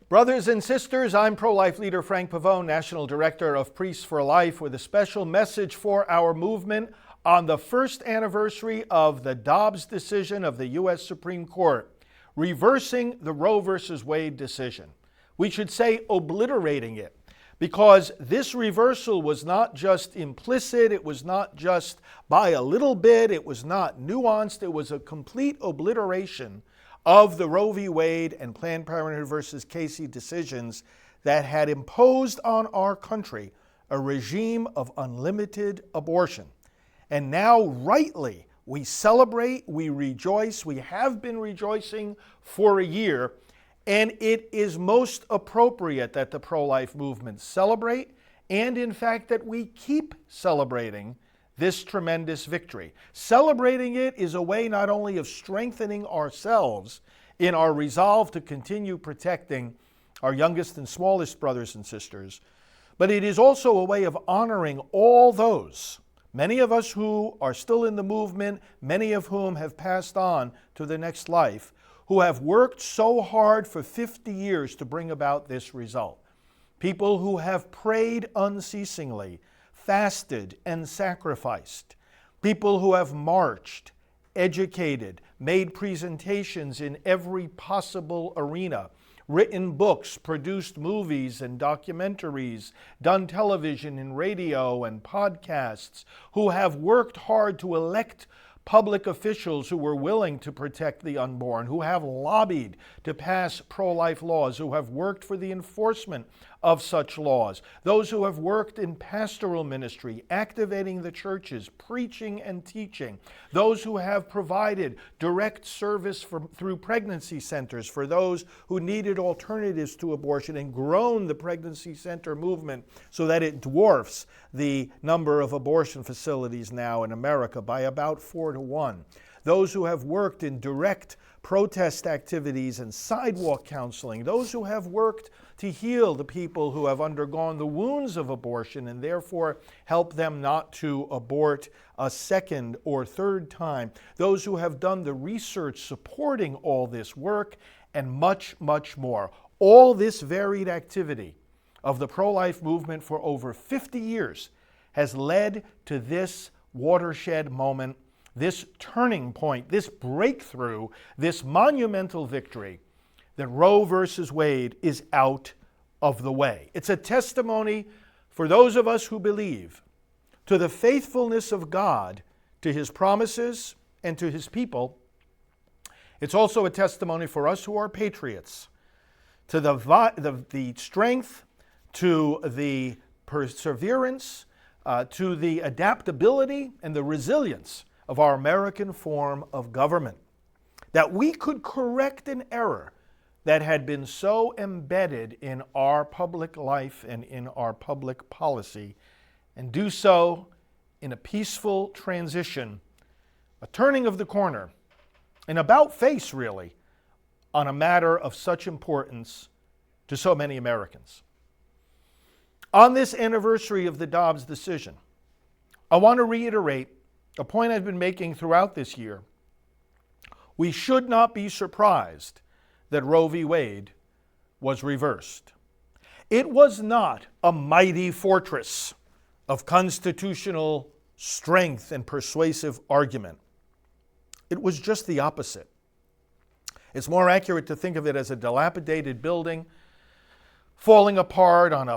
Brothers and sisters, I'm ProLife Leader Frank Pavone, National Director of Priests for Life, with a special message for our movement on the first anniversary of the Dobbs decision of the U.S. Supreme Court, reversing the Roe v. Wade decision. We should say obliterating it, because this reversal was not just implicit, it was not just by a little bit, it was not nuanced, it was a complete obliteration of the Roe v. Wade and Planned Parenthood versus Casey decisions that had imposed on our country a regime of unlimited abortion. And now, rightly, we celebrate, we rejoice, we have been rejoicing for a year, and it is most appropriate that the pro-life movement celebrate, and in fact that we keep celebrating this tremendous victory. Celebrating it is a way not only of strengthening ourselves in our resolve to continue protecting our youngest and smallest brothers and sisters, but it is also a way of honoring all those, many of us who are still in the movement, many of whom have passed on to the next life, who have worked so hard for 50 years to bring about this result. People who have prayed unceasingly, fasted and sacrificed. People who have marched, educated, made presentations in every possible arena, written books, produced movies and documentaries, done television and radio and podcasts, who have worked hard to elect public officials who were willing to protect the unborn, who have lobbied to pass pro-life laws, who have worked for the enforcement of such laws, those who have worked in pastoral ministry, activating the churches, preaching and teaching, those who have provided direct service through pregnancy centers for those who needed alternatives to abortion and grown the pregnancy center movement so that it dwarfs the number of abortion facilities now in America by about 4 to 1. Those who have worked in direct protest activities and sidewalk counseling, those who have worked to heal the people who have undergone the wounds of abortion and therefore help them not to abort a second or third time, those who have done the research supporting all this work, and much, much more. All this varied activity of the pro-life movement for over 50 years has led to this watershed moment, this turning point, this breakthrough, this monumental victory, that Roe versus Wade is out of the way. It's a testimony for those of us who believe to the faithfulness of God to His promises and to His people. It's also a testimony for us who are patriots to the strength, to the perseverance, to the adaptability and the resilience of our American form of government, that we could correct an error that had been so embedded in our public life and in our public policy, and do so in a peaceful transition, a turning of the corner, an about-face, really, on a matter of such importance to so many Americans. On this anniversary of the Dobbs decision, I want to reiterate a point I've been making throughout this year. We should not be surprised that Roe v. Wade was reversed. It was not a mighty fortress of constitutional strength and persuasive argument. It was just the opposite. It's more accurate to think of it as a dilapidated building falling apart on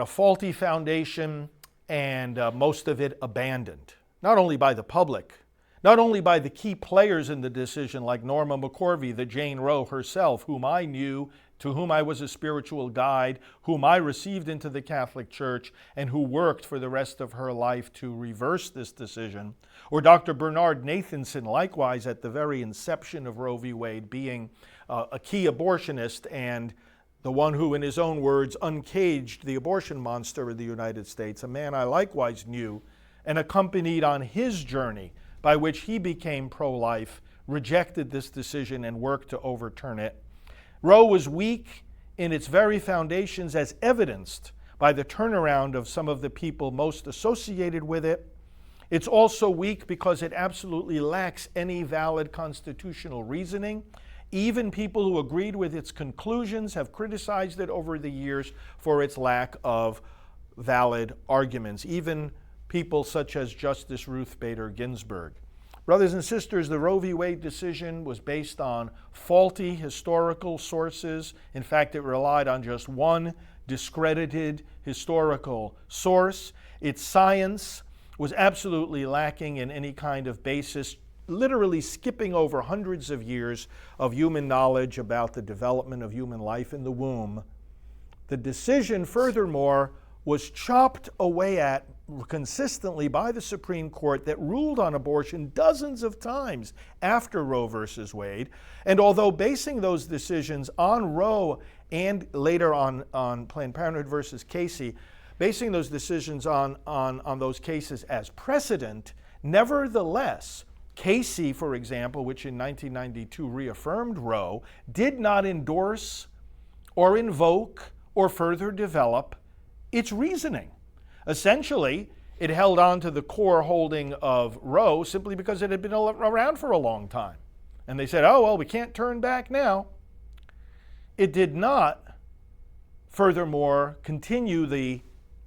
a faulty foundation, and most of it abandoned, not only by the public, not only by the key players in the decision like Norma McCorvey, the Jane Roe herself, whom I knew, to whom I was a spiritual guide, whom I received into the Catholic Church, and who worked for the rest of her life to reverse this decision, or Dr. Bernard Nathanson, likewise at the very inception of Roe v. Wade, being a key abortionist and the one who, in his own words, uncaged the abortion monster of the United States, a man I likewise knew and accompanied on his journey by which he became pro-life, rejected this decision and worked to overturn it. Roe was weak in its very foundations, as evidenced by the turnaround of some of the people most associated with it. It's also weak because it absolutely lacks any valid constitutional reasoning. Even people who agreed with its conclusions have criticized it over the years for its lack of valid arguments, even people such as Justice Ruth Bader Ginsburg. Brothers and sisters, the Roe v. Wade decision was based on faulty historical sources. In fact, it relied on just one discredited historical source. Its science was absolutely lacking in any kind of basis, literally skipping over hundreds of years of human knowledge about the development of human life in the womb. The decision, furthermore, was chopped away at consistently by the Supreme Court that ruled on abortion dozens of times after Roe versus Wade. And although basing those decisions on Roe and later on Planned Parenthood versus Casey, basing those decisions on those cases as precedent, nevertheless, Casey, for example, which in 1992 reaffirmed Roe, did not endorse or invoke or further develop its reasoning. Essentially, it held on to the core holding of Roe simply because it had been around for a long time. And they said, oh, well, we can't turn back now. It did not, furthermore, continue the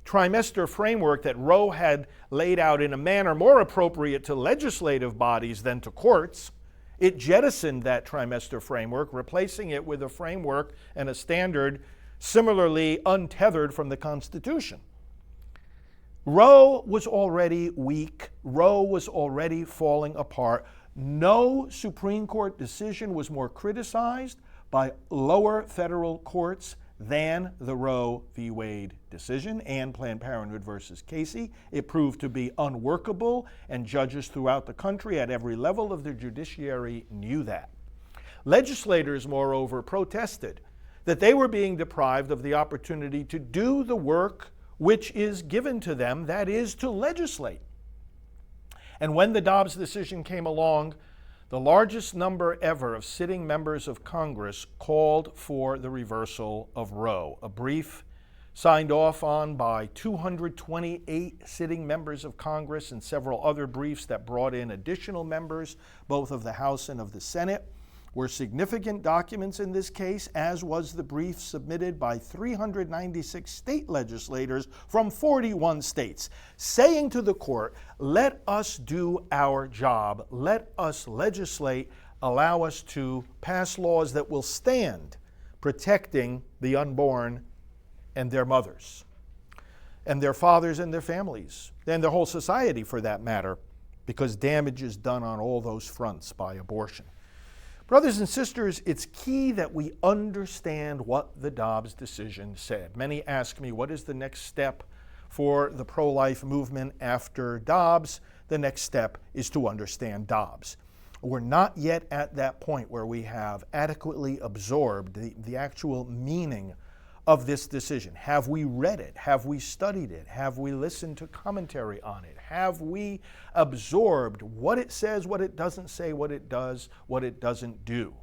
trimester framework that Roe had laid out in a manner more appropriate to legislative bodies than to courts. It jettisoned that trimester framework, replacing it with a framework and a standard similarly untethered from the Constitution. Roe was already weak. Roe was already falling apart. No Supreme Court decision was more criticized by lower federal courts than the Roe v. Wade decision and Planned Parenthood versus Casey. It proved to be unworkable, and judges throughout the country at every level of the judiciary knew that. Legislators, moreover, protested that they were being deprived of the opportunity to do the work which is given to them, that is, to legislate. And when the Dobbs decision came along, the largest number ever of sitting members of Congress called for the reversal of Roe. A brief signed off on by 228 sitting members of Congress and several other briefs that brought in additional members, both of the House and of the Senate, were significant documents in this case, as was the brief submitted by 396 state legislators from 41 states, saying to the court, let us do our job, let us legislate, allow us to pass laws that will stand protecting the unborn and their mothers, and their fathers and their families, and their whole society for that matter, because damage is done on all those fronts by abortion. Brothers and sisters, it's key that we understand what the Dobbs decision said. Many ask me, what is the next step for the pro-life movement after Dobbs? The next step is to understand Dobbs. We're not yet at that point where we have adequately absorbed the actual meaning of this decision. Have we read it? Have we studied it? Have we listened to commentary on it? Have we absorbed what it says, what it doesn't say, what it does, what it doesn't do?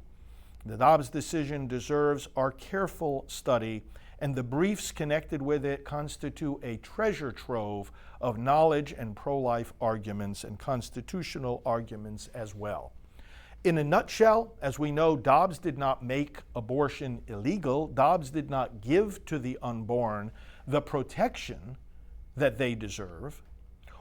The Dobbs decision deserves our careful study, and the briefs connected with it constitute a treasure trove of knowledge and pro-life arguments and constitutional arguments as well. In a nutshell, as we know, Dobbs did not make abortion illegal. Dobbs did not give to the unborn the protection that they deserve.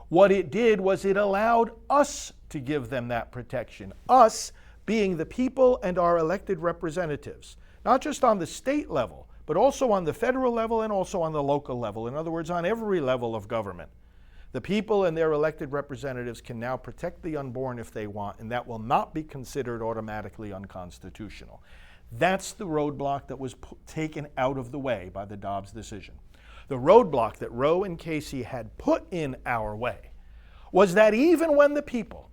What it did was it allowed us to give them that protection, us being the people and our elected representatives, not just on the state level, but also on the federal level and also on the local level. In other words, on every level of government. The people and their elected representatives can now protect the unborn if they want, and that will not be considered automatically unconstitutional. That's the roadblock that was taken out of the way by the Dobbs decision. The roadblock that Roe and Casey had put in our way was that even when the people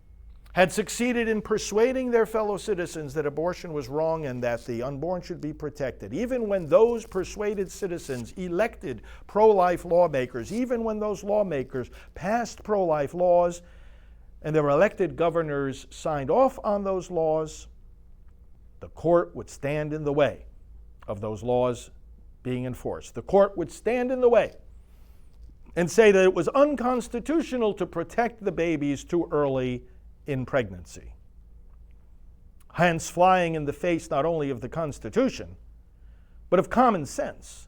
had succeeded in persuading their fellow citizens that abortion was wrong and that the unborn should be protected, even when those persuaded citizens elected pro-life lawmakers, even when those lawmakers passed pro-life laws and their elected governors signed off on those laws, the court would stand in the way of those laws being enforced. The court would stand in the way and say that it was unconstitutional to protect the babies too early in pregnancy. hence flying in the face not only of the Constitution, but of common sense,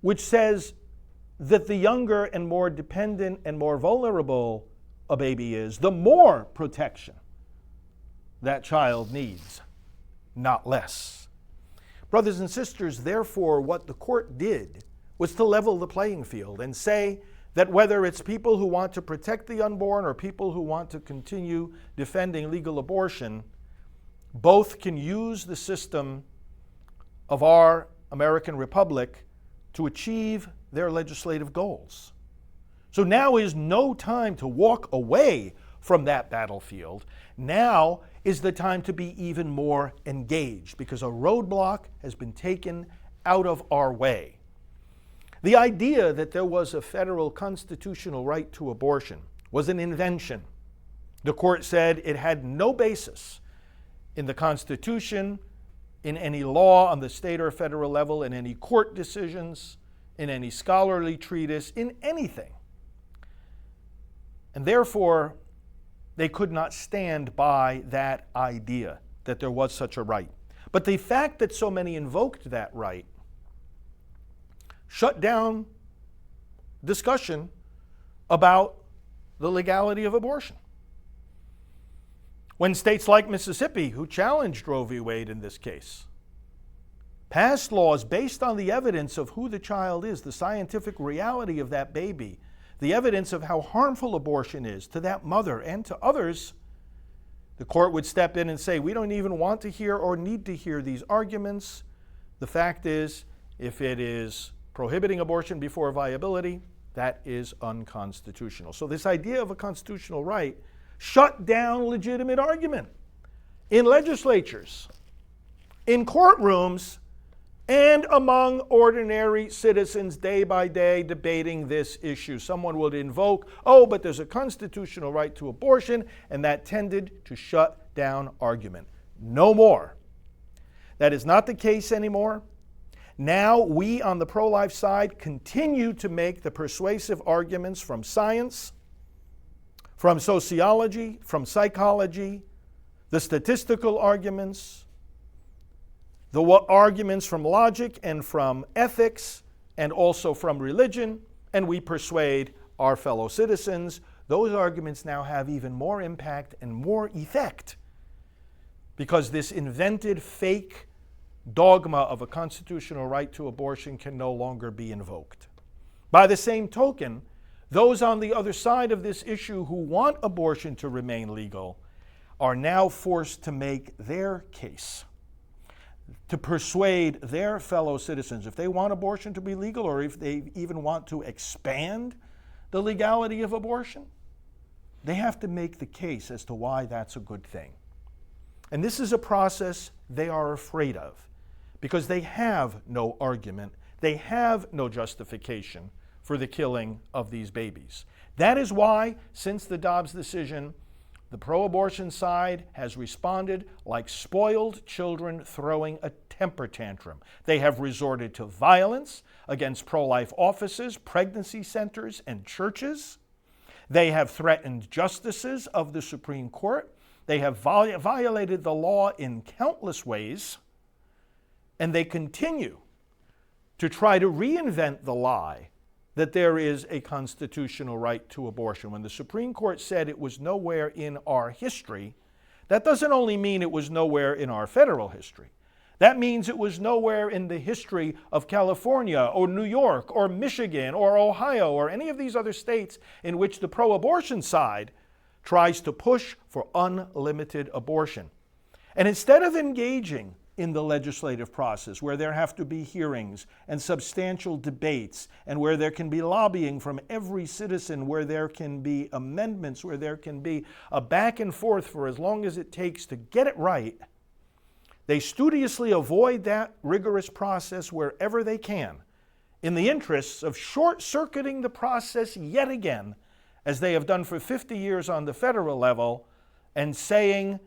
which says that the younger and more dependent and more vulnerable a baby is, the more protection that child needs, not less. Brothers and sisters, therefore, what the court did was to level the playing field and say that whether it's people who want to protect the unborn or people who want to continue defending legal abortion, both can use the system of our American Republic to achieve their legislative goals. So now is no time to walk away from that battlefield. Now is the time to be even more engaged because a roadblock has been taken out of our way. The idea that there was a federal constitutional right to abortion was an invention. The court said it had no basis in the Constitution, in any law on the state or federal level, in any court decisions, in any scholarly treatise, in anything. And therefore, they could not stand by that idea that there was such a right. But the fact that so many invoked that right shut down discussion about the legality of abortion. When states like Mississippi, who challenged Roe v. Wade in this case, passed laws based on the evidence of who the child is, the scientific reality of that baby, the evidence of how harmful abortion is to that mother and to others, the court would step in and say, we don't even want to hear or need to hear these arguments. The fact is, if it is prohibiting abortion before viability, that is unconstitutional. So this idea of a constitutional right shut down legitimate argument in legislatures, in courtrooms, and among ordinary citizens day by day debating this issue. Someone would invoke, oh, but there's a constitutional right to abortion, and that tended to shut down argument. No more. That is not the case anymore. Now we on the pro-life side continue to make the persuasive arguments from science, from sociology, from psychology, the statistical arguments, the arguments from logic and from ethics, and also from religion, and we persuade our fellow citizens. Those arguments now have even more impact and more effect because this invented fake dogma of a constitutional right to abortion can no longer be invoked. By the same token, those on the other side of this issue who want abortion to remain legal are now forced to make their case, to persuade their fellow citizens. If they want abortion to be legal, or if they even want to expand the legality of abortion, they have to make the case as to why that's a good thing. And this is a process they are afraid of because they have no argument, they have no justification for the killing of these babies. That is why, since the Dobbs decision, the pro-abortion side has responded like spoiled children throwing a temper tantrum. They have resorted to violence against pro-life offices, pregnancy centers, and churches. They have threatened justices of the Supreme Court. They have violated the law in countless ways, and they continue to try to reinvent the lie that there is a constitutional right to abortion. When the Supreme Court said it was nowhere in our history, that doesn't only mean it was nowhere in our federal history. That means it was nowhere in the history of California or New York or Michigan or Ohio or any of these other states in which the pro-abortion side tries to push for unlimited abortion. And instead of engaging in the legislative process, where there have to be hearings and substantial debates, and where there can be lobbying from every citizen, where there can be amendments, where there can be a back and forth for as long as it takes to get it right, they studiously avoid that rigorous process wherever they can, in the interests of short-circuiting the process yet again, as they have done for 50 years on the federal level, and saying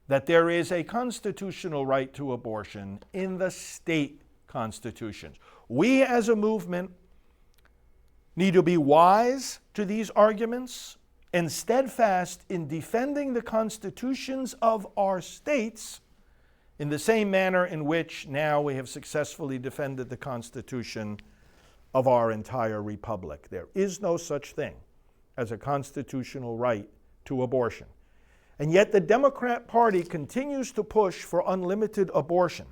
that there is a constitutional right to abortion in the state constitutions. We as a movement need to be wise to these arguments and steadfast in defending the constitutions of our states in the same manner in which now we have successfully defended the Constitution of our entire republic. There is no such thing as a constitutional right to abortion. And yet the Democrat Party continues to push for unlimited abortion,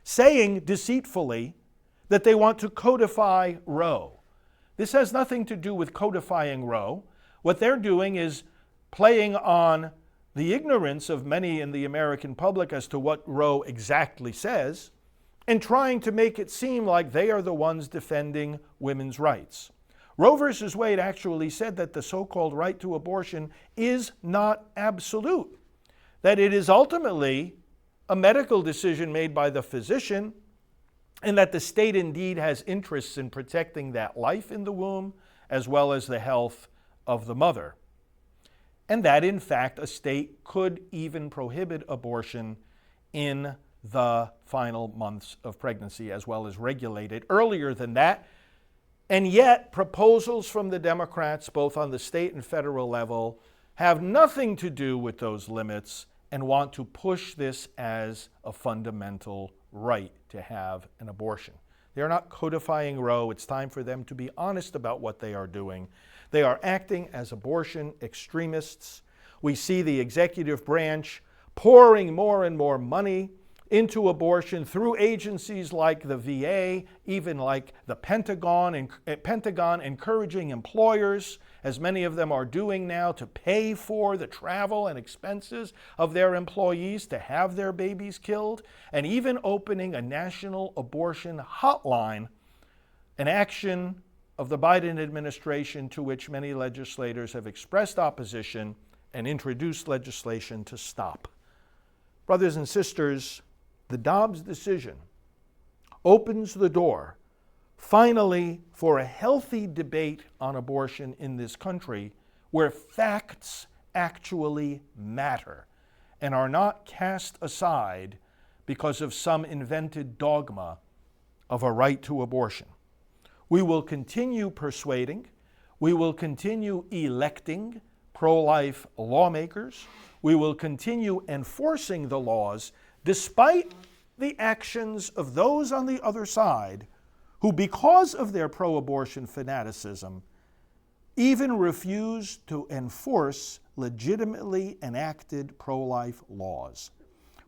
saying deceitfully that they want to codify Roe. This has nothing to do with codifying Roe. What they're doing is playing on the ignorance of many in the American public as to what Roe exactly says, and trying to make it seem like they are the ones defending women's rights. Roe versus Wade actually said that the so-called right to abortion is not absolute, that it is ultimately a medical decision made by the physician, and that the state indeed has interests in protecting that life in the womb as well as the health of the mother. And that, in fact, a state could even prohibit abortion in the final months of pregnancy as well as regulate it earlier than that. And yet, proposals from the Democrats, both on the state and federal level, have nothing to do with those limits and want to push this as a fundamental right to have an abortion. They are not codifying Roe. It's time for them to be honest about what they are doing. They are acting as abortion extremists. We see the executive branch pouring more and more money into abortion through agencies like the VA, even like the Pentagon encouraging employers, as many of them are doing now, to pay for the travel and expenses of their employees to have their babies killed, and even opening a national abortion hotline, an action of the Biden administration to which many legislators have expressed opposition and introduced legislation to stop. Brothers and sisters, the Dobbs decision opens the door, finally, for a healthy debate on abortion in this country where facts actually matter and are not cast aside because of some invented dogma of a right to abortion. We will continue persuading, we will continue electing pro-life lawmakers, we will continue enforcing the laws despite the actions of those on the other side who, because of their pro-abortion fanaticism, even refuse to enforce legitimately enacted pro-life laws.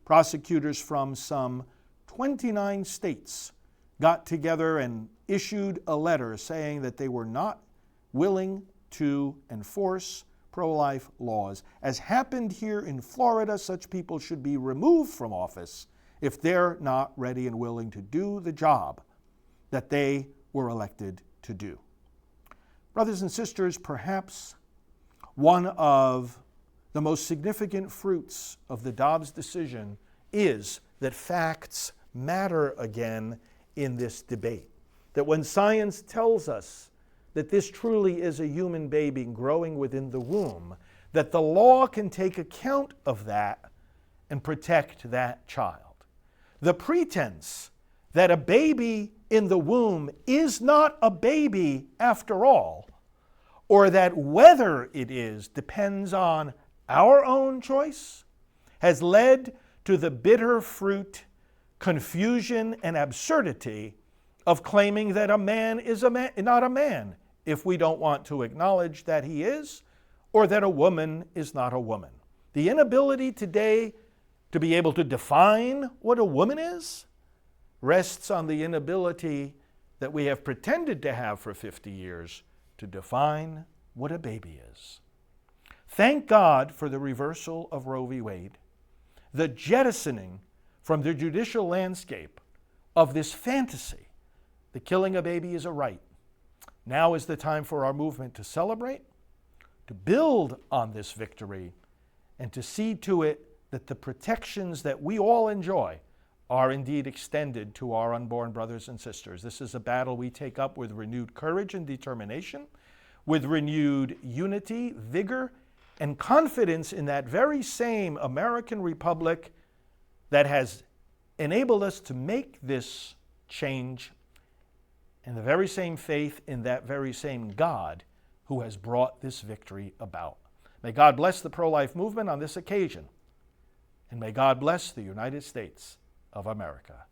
Prosecutors from some 29 states got together and issued a letter saying that they were not willing to enforce pro-life laws. As happened here in Florida, such people should be removed from office if they're not ready and willing to do the job that they were elected to do. Brothers and sisters, perhaps one of the most significant fruits of the Dobbs decision is that facts matter again in this debate. That when science tells us that this truly is a human baby growing within the womb, that the law can take account of that and protect that child. The pretense that a baby in the womb is not a baby after all, or that whether it is depends on our own choice, has led to the bitter fruit, confusion, and absurdity of claiming that a man is not a man if we don't want to acknowledge that he is, or that a woman is not a woman. The inability today to be able to define what a woman is rests on the inability that we have pretended to have for 50 years to define what a baby is. Thank God for the reversal of Roe v. Wade, the jettisoning from the judicial landscape of this fantasy that killing a baby is a right. Now is the time for our movement to celebrate, to build on this victory, and to see to it that the protections that we all enjoy are indeed extended to our unborn brothers and sisters. This is a battle we take up with renewed courage and determination, with renewed unity, vigor, and confidence in that very same American Republic that has enabled us to make this change, and the very same faith in that very same God who has brought this victory about. May God bless the pro-life movement on this occasion, And may God bless the United States of America.